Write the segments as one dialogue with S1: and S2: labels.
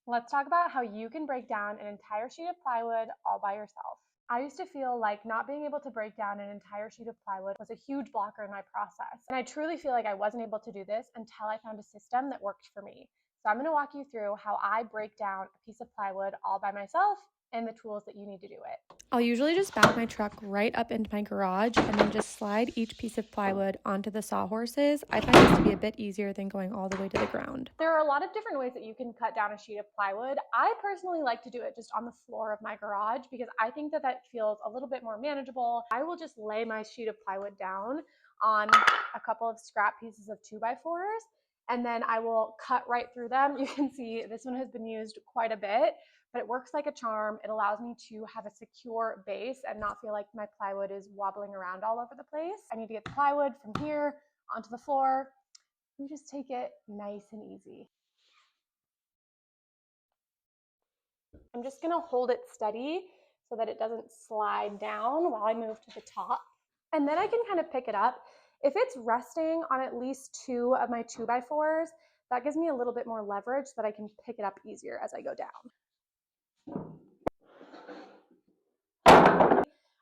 S1: Let's talk about how you can break down an entire sheet of plywood all by yourself. I used to feel like not being able to break down an entire sheet of plywood was a huge blocker in my process. And I truly feel like I wasn't able to do this until I found a system that worked for me. So I'm going to walk you through how I break down a piece of plywood all by myself and the tools that you need to do it.
S2: I'll usually just back my truck right up into my garage and then just slide each piece of plywood onto the sawhorses. I find this to be a bit easier than going all the way to the ground.
S1: There are a lot of different ways that you can cut down a sheet of plywood. I personally like to do it just on the floor of my garage because I think that that feels a little bit more manageable. I will just lay my sheet of plywood down on a couple of scrap pieces of 2x4s, and then I will cut right through them. You can see this one has been used quite a bit, but it works like a charm. It allows me to have a secure base and not feel like my plywood is wobbling around all over the place. I need to get the plywood from here onto the floor. You just take it nice and easy. I'm just gonna hold it steady so that it doesn't slide down while I move to the top. And then I can kind of pick it up. If it's resting on at least 2 of my 2x4s, that gives me a little bit more leverage so that I can pick it up easier as I go down.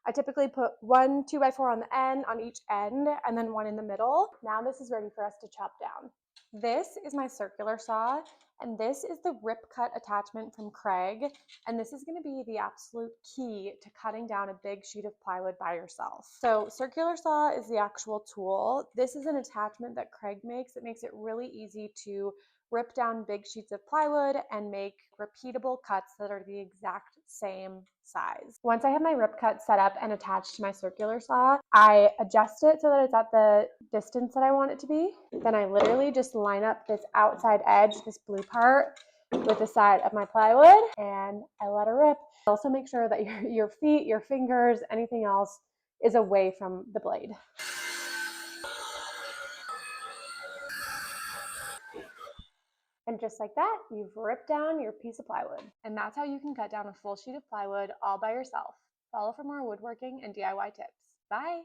S1: I typically put 1 2x4 on the end, on each end, and then 1 in the middle. Now this is ready for us to chop down. This is my circular saw, and this is the rip cut attachment from Craig, and this is going to be the absolute key to cutting down a big sheet of plywood by yourself. So circular saw is the actual tool. This is an attachment that Craig makes. It makes it really easy to rip down big sheets of plywood and make repeatable cuts that are the exact same size. Once I have my rip cut set up and attached to my circular saw, I adjust it so that it's at the distance that I want it to be. Then I literally just line up this outside edge, this blue part, with the side of my plywood, and I let her rip. Also make sure that your feet, your fingers, anything else is away from the blade. And just like that, you've ripped down your piece of plywood. And that's how you can cut down a full sheet of plywood all by yourself. Follow for more woodworking and DIY tips. Bye!